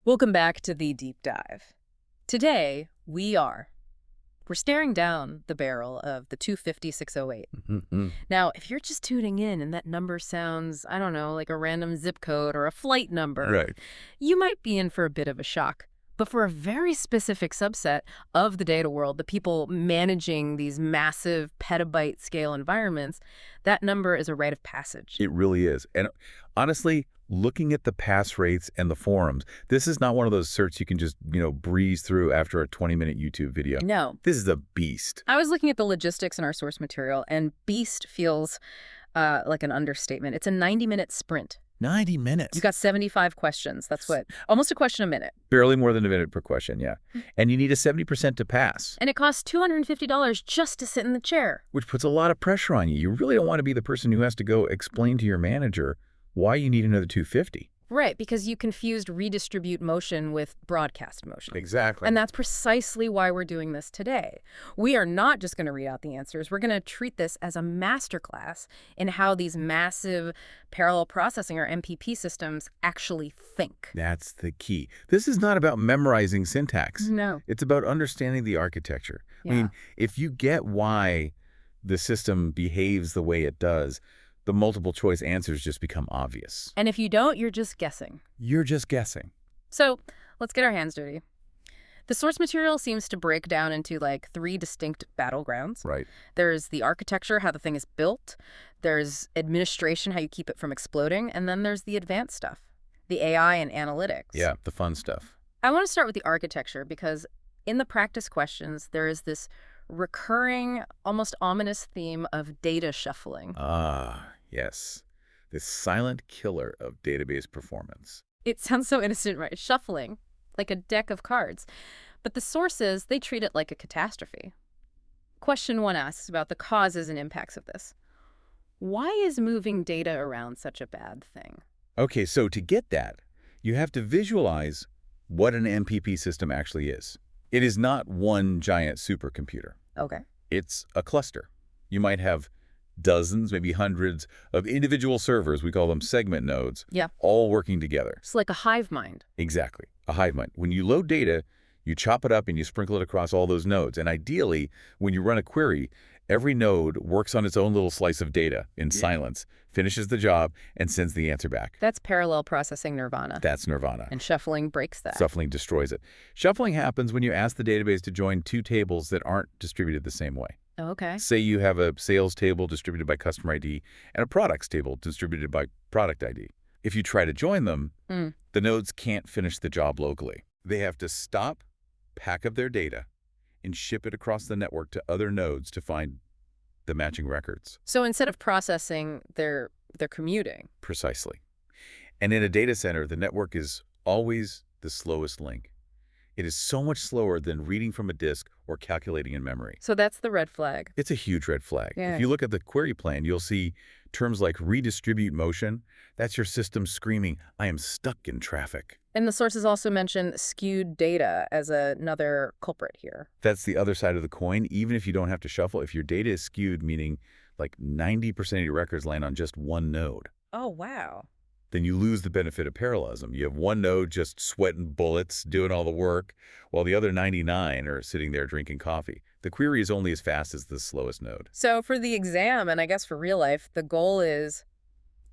Welcome back to the deep dive. Today, we're staring down the barrel of the 250-608. Mm-hmm. Now, if you're just tuning in and that number sounds, I don't know, like a random zip code or a flight number, Right. you might be in for a bit of a shock. But for a very specific subset of the data world, the people managing these massive petabyte scale environments, that number is a rite of passage. It really is. And honestly, looking at the pass rates and the forums, this is not one of those certs you can just, breeze through after a 20-minute YouTube video. No. This is a beast. I was looking at the logistics in our source material, and beast feels like an understatement. It's a 90-minute sprint. 90 minutes. You've got 75 questions. That's almost a question a minute. Barely more than a minute per question, yeah. And you need a 70% to pass. And it costs $250 just to sit in the chair. Which puts a lot of pressure on you. You really don't want to be the person who has to go explain to your manager why you need another 250. Right, because you confused redistribute motion with broadcast motion. Exactly. And that's precisely why we're doing this today. We are not just going to read out the answers. We're going to treat this as a masterclass in how these massive parallel processing, or MPP systems, actually think. That's the key. This is not about memorizing syntax. No. It's about understanding the architecture. Yeah. I mean, if you get why the system behaves the way it does, the multiple choice answers just become obvious. And if you don't, you're just guessing. You're just guessing. So let's get our hands dirty. The source material seems to break down into like 3 distinct battlegrounds. Right. There's the architecture, how the thing is built. There's administration, how you keep it from exploding. And then there's the advanced stuff, the AI and analytics. Yeah, the fun stuff. I want to start with the architecture because in the practice questions, there is this recurring, almost ominous theme of data shuffling. Ah, yes. This silent killer of database performance. It sounds so innocent, right? Shuffling, like a deck of cards. But the sources, they treat it like a catastrophe. Question 1 asks about the causes and impacts of this. Why is moving data around such a bad thing? Okay, so to get that, you have to visualize what an MPP system actually is. It is not one giant supercomputer. Okay. It's a cluster. You might have dozens, maybe hundreds of individual servers, we call them segment nodes, Yeah. all working together. It's like a hive mind. Exactly, a hive mind. When you load data, you chop it up and you sprinkle it across all those nodes. And ideally, when you run a query, every node works on its own little slice of data in silence, finishes the job, and sends the answer back. That's parallel processing nirvana. That's nirvana. And shuffling breaks that. Shuffling destroys it. Shuffling happens when you ask the database to join 2 tables that aren't distributed the same way. Okay. Say you have a sales table distributed by customer ID and a products table distributed by product ID. If you try to join them, the nodes can't finish the job locally. They have to stop, pack up their data, and ship it across the network to other nodes to find the matching records. So instead of processing, they're commuting. Precisely. And in a data center, the network is always the slowest link. It is so much slower than reading from a disk or calculating in memory. So that's the red flag. It's a huge red flag. Yeah. If you look at the query plan, you'll see terms like redistribute motion. That's your system screaming, I am stuck in traffic. And the sources also mention skewed data as another culprit here. That's the other side of the coin. Even if you don't have to shuffle, if your data is skewed, meaning like 90% of your records land on just one node, Oh, wow. then you lose the benefit of parallelism. You have one node just sweating bullets, doing all the work, while the other 99 are sitting there drinking coffee. The query is only as fast as the slowest node. So for the exam, and I guess for real life, the goal is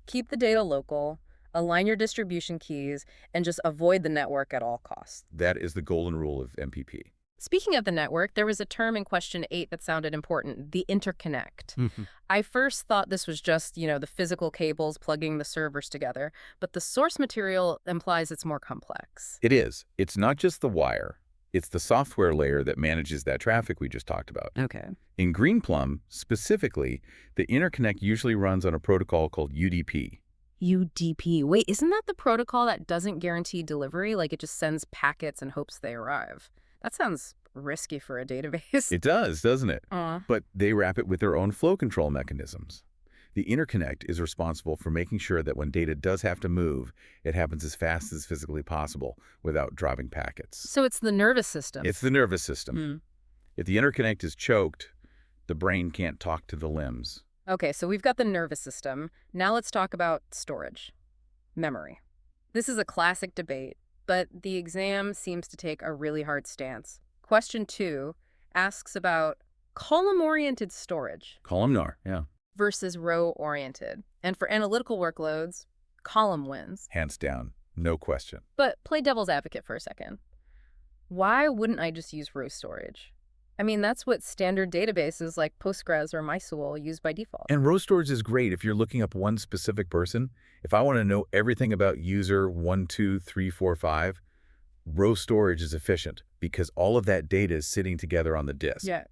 keep the data local, align your distribution keys, and just avoid the network at all costs. That is the golden rule of MPP. Speaking of the network, there was a term in question 8 that sounded important, the interconnect. I first thought this was just, the physical cables plugging the servers together, but the source material implies it's more complex. It is. It's not just the wire. It's the software layer that manages that traffic we just talked about. Okay. In Greenplum, specifically, the interconnect usually runs on a protocol called UDP. UDP. Wait, isn't that the protocol that doesn't guarantee delivery? Like it just sends packets and hopes they arrive? That sounds risky for a database. It does, doesn't it? But they wrap it with their own flow control mechanisms. The interconnect is responsible for making sure that when data does have to move, it happens as fast as physically possible without dropping packets. So it's the nervous system. It's the nervous system. If the interconnect is choked, the brain can't talk to the limbs. Okay, so we've got the nervous system. Now let's talk about storage. Memory. This is a classic debate. but the exam seems to take a really hard stance. Question 2 asks about column-oriented storage Columnar, yeah. versus row-oriented. And for analytical workloads, column wins. Hands down, no question. But play devil's advocate for a second. Why wouldn't I just use row storage? I mean, that's what standard databases like Postgres or MySQL use by default. And row storage is great if you're looking up one specific person. If I want to know everything about user 1, 2, 3, 4, 5, row storage is efficient because all of that data is sitting together on the disk. Yeah.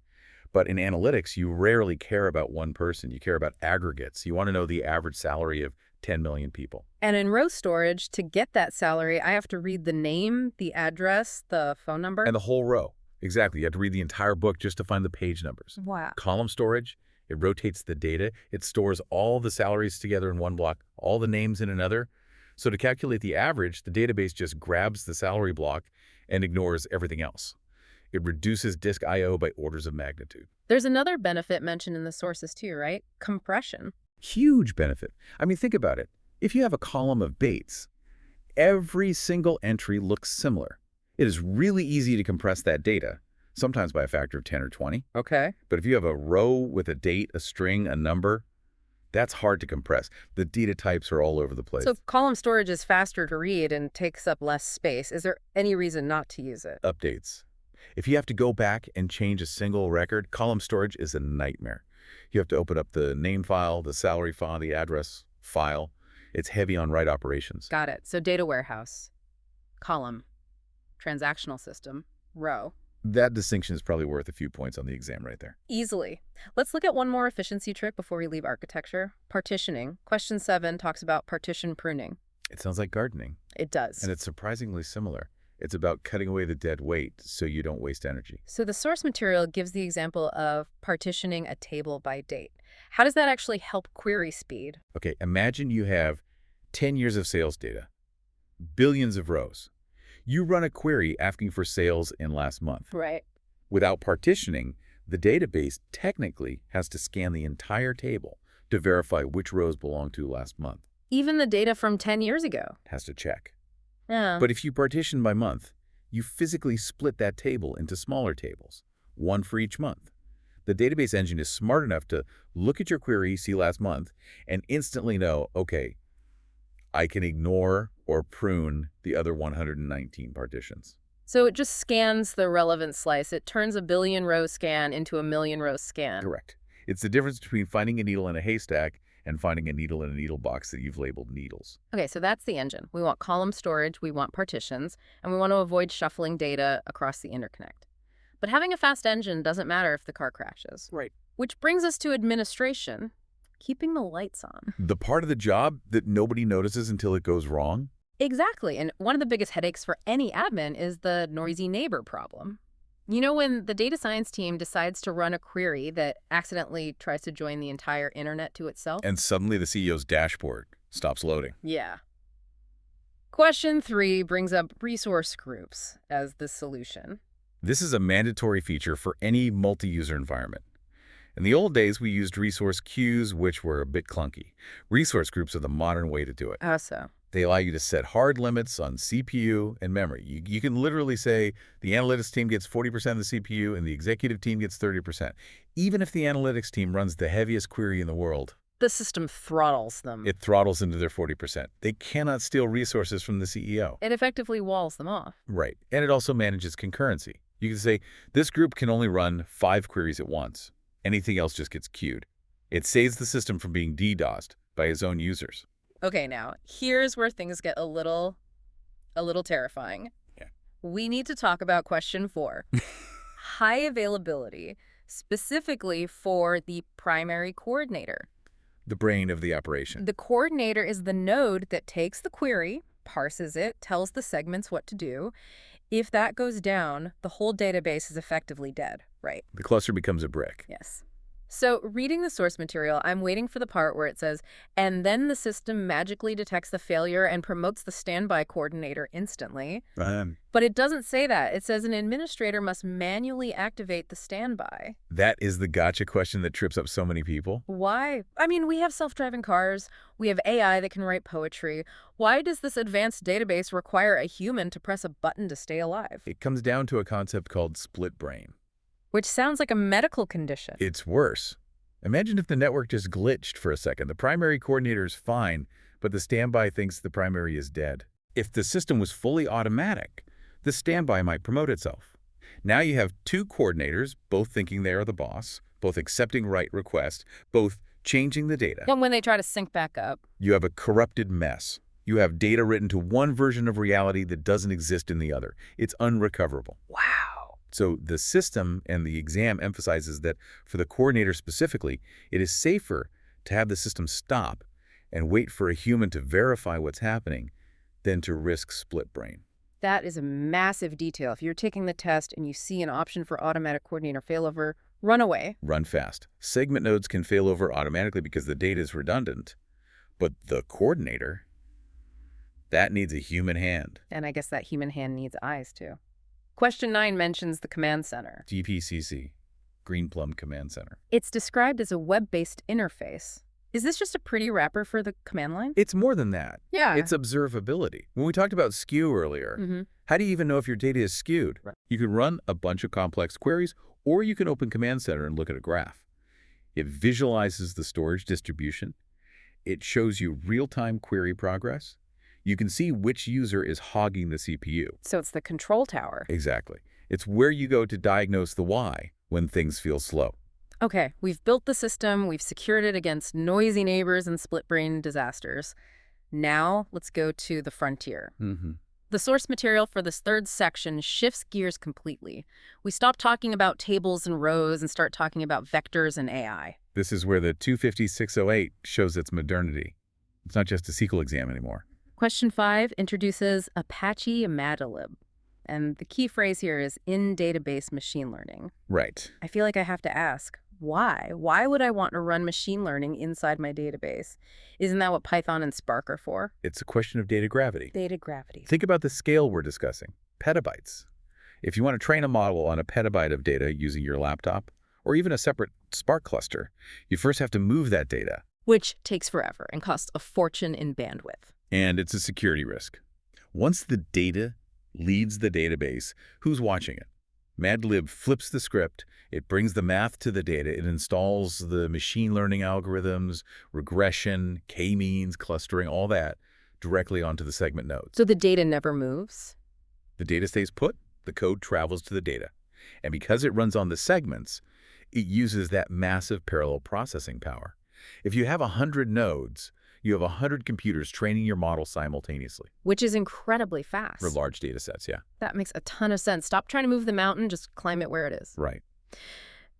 But in analytics, you rarely care about one person. You care about aggregates. You want to know the average salary of 10 million people. And in row storage, to get that salary, I have to read the name, the address, the phone number. And the whole row. Exactly. You have to read the entire book just to find the page numbers. Wow. Column storage, it rotates the data. It stores all the salaries together in one block, all the names in another. So to calculate the average, the database just grabs the salary block and ignores everything else. It reduces disk I/O by orders of magnitude. There's another benefit mentioned in the sources too, right? Compression. Huge benefit. I mean, think about it. If you have a column of dates, every single entry looks similar. It is really easy to compress that data, sometimes by a factor of 10 or 20. Okay. But if you have a row with a date, a string, a number, that's hard to compress. The data types are all over the place. So if column storage is faster to read and takes up less space, is there any reason not to use it? Updates. If you have to go back and change a single record, column storage is a nightmare. You have to open up the name file, the salary file, the address file. It's heavy on write operations. Got it. So data warehouse, column, transactional system, row. That distinction is probably worth a few points on the exam right there. Easily. Let's look at one more efficiency trick before we leave architecture. Partitioning. Question 7 talks about partition pruning. It sounds like gardening, It does. and it's surprisingly similar. It's about cutting away the dead weight so you don't waste energy. So the source material gives the example of partitioning a table by date. How does that actually help query speed? Okay, imagine you have 10 years of sales data, billions of rows. You run a query asking for sales in last month. Right. Without partitioning, the database technically has to scan the entire table to verify which rows belong to last month. Even the data from 10 years ago. It has to check. Yeah. But if you partition by month, you physically split that table into smaller tables, one for each month. The database engine is smart enough to look at your query, see last month, and instantly know, okay, I can ignore or prune the other 119 partitions. So it just scans the relevant slice. It turns a billion row scan into a million row scan. Correct. It's the difference between finding a needle in a haystack and finding a needle in a needle box that you've labeled needles. Okay, so that's the engine. We want column storage, we want partitions, and we want to avoid shuffling data across the interconnect. But having a fast engine doesn't matter if the car crashes. Right. Which brings us to administration, keeping the lights on. The part of the job that nobody notices until it goes wrong? Exactly, and one of the biggest headaches for any admin is the noisy neighbor problem. You know, when the data science team decides to run a query that accidentally tries to join the entire internet to itself? And suddenly the CEO's dashboard stops loading. Yeah. Question 3 brings up resource groups as the solution. This is a mandatory feature for any multi-user environment. In the old days, we used resource queues, which were a bit clunky. Resource groups are the modern way to do it. How so? They allow you to set hard limits on CPU and memory. You can literally say the analytics team gets 40% of the CPU and the executive team gets 30%. Even if the analytics team runs the heaviest query in the world, The system throttles them. it throttles into their 40%. They cannot steal resources from the CEO. It effectively walls them off. Right. And it also manages concurrency. You can say, this group can only run 5 queries at once. Anything else just gets queued. It saves the system from being DDoSed by its own users. Okay, now, here's where things get a little terrifying. Yeah. We need to talk about question 4. High availability, specifically for the primary coordinator. The brain of the operation. The coordinator is the node that takes the query, parses it, tells the segments what to do. If that goes down, the whole database is effectively dead, right? The cluster becomes a brick. Yes. So, reading the source material, I'm waiting for the part where it says, and then the system magically detects the failure and promotes the standby coordinator instantly. But it doesn't say that. It says an administrator must manually activate the standby. That is the gotcha question that trips up so many people. Why? I mean, we have self-driving cars, we have AI that can write poetry. Why does this advanced database require a human to press a button to stay alive? It comes down to a concept called split brain. Which sounds like a medical condition. It's worse. Imagine if the network just glitched for a second. The primary coordinator is fine, but the standby thinks the primary is dead. If the system was fully automatic, the standby might promote itself. Now you have two coordinators, both thinking they are the boss, both accepting write requests, both changing the data. And when they try to sync back up. You have a corrupted mess. You have data written to one version of reality that doesn't exist in the other. It's unrecoverable. Wow. So the system and the exam emphasizes that for the coordinator specifically, it is safer to have the system stop and wait for a human to verify what's happening than to risk split brain. That is a massive detail. If you're taking the test and you see an option for automatic coordinator failover, run away. Run fast. Segment nodes can fail over automatically because the data is redundant, but the coordinator, that needs a human hand. And I guess that human hand needs eyes, too. Question 9 mentions the command center. GPCC, Greenplum Command Center. It's described as a web-based interface. Is this just a pretty wrapper for the command line? It's more than that. Yeah. It's observability. When we talked about skew earlier, how do you even know if your data is skewed? Right. You can run a bunch of complex queries, or you can open Command Center and look at a graph. It visualizes the storage distribution. It shows you real-time query progress. You can see which user is hogging the CPU. So it's the control tower. Exactly. It's where you go to diagnose the why when things feel slow. Okay, we've built the system, we've secured it against noisy neighbors and split-brain disasters. Now, let's go to the frontier. The source material for this third section shifts gears completely. We stop talking about tables and rows and start talking about vectors and AI. This is where the 25608 shows its modernity. It's not just a SQL exam anymore. Question 5 introduces Apache Mathlib. And the key phrase here is in-database machine learning. Right. I feel like I have to ask, why? Why would I want to run machine learning inside my database? Isn't that what Python and Spark are for? It's a question of data gravity. Data gravity. Think about the scale we're discussing. Petabytes. If you want to train a model on a petabyte of data using your laptop, or even a separate Spark cluster, you first have to move that data. Which takes forever and costs a fortune in bandwidth. And it's a security risk. Once the data leads the database, who's watching it? Mathlib flips the script, it brings the math to the data, it installs the machine learning algorithms, regression, k-means, clustering, all that directly onto the segment nodes. So the data never moves? The data stays put, the code travels to the data. And because it runs on the segments, it uses that massive parallel processing power. If you have 100 nodes, you have 100 computers training your model simultaneously. Which is incredibly fast. For large data sets, yeah. That makes a ton of sense. Stop trying to move the mountain, just climb it where it is. Right.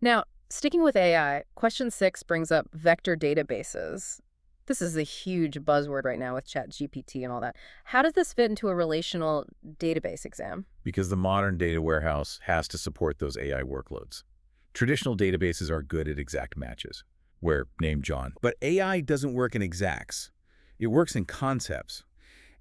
Now, sticking with AI, question 6 brings up vector databases. This is a huge buzzword right now with ChatGPT and all that. How does this fit into a relational database exam? Because the modern data warehouse has to support those AI workloads. Traditional databases are good at exact matches, where name John. But AI doesn't work in exacts. It works in concepts.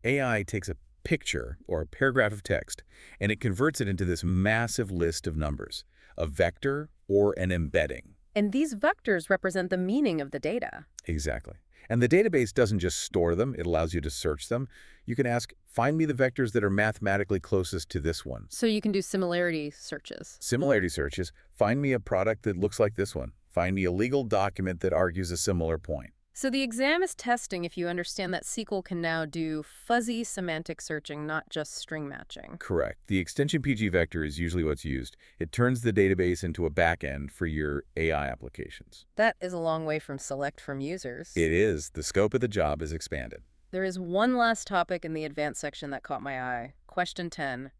AI takes a picture or a paragraph of text, and it converts it into this massive list of numbers, a vector or an embedding. And these vectors represent the meaning of the data. Exactly. And the database doesn't just store them, it allows you to search them. You can ask, find me the vectors that are mathematically closest to this one. So you can do similarity searches. Similarity searches, find me a product that looks like this one. Find me a legal document that argues a similar point. So the exam is testing if you understand that SQL can now do fuzzy semantic searching, not just string matching. Correct. The extension PG vector is usually what's used. It turns the database into a backend for your AI applications. That is a long way from select from users. It is. The scope of the job is expanded. There is one last topic in the advanced section that caught my eye. Question 10,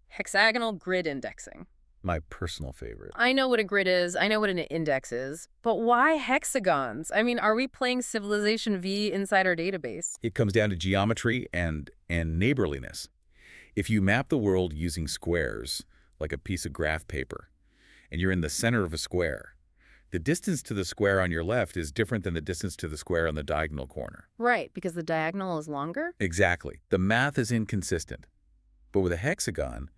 hexagonal grid indexing. My personal favorite. I know what a grid is, I know what an index is, but why hexagons? I mean, are we playing Civilization V inside our database? It comes down to geometry and neighborliness. If you map the world using squares, like a piece of graph paper, and you're in the center of a square, The distance to the square on your left is different than the distance to the square on the diagonal corner. Right, because the diagonal is longer? Exactly. The math is inconsistent. But with a hexagon,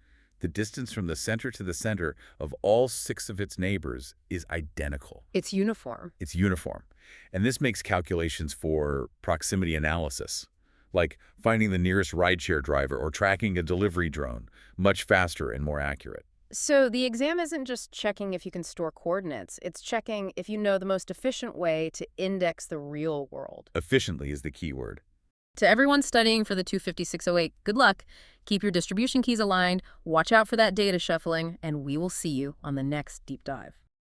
the distance from the center to the center of all 6 of its neighbors is identical. It's uniform. It's uniform. And this makes calculations for proximity analysis, like finding the nearest rideshare driver or tracking a delivery drone, much faster and more accurate. So the exam isn't just checking if you can store coordinates. It's checking if you know the most efficient way to index the real world. Efficiently is the key word. To everyone studying for the 25608, good luck. Keep your distribution keys aligned, watch out for that data shuffling, and we will see you on the next deep dive.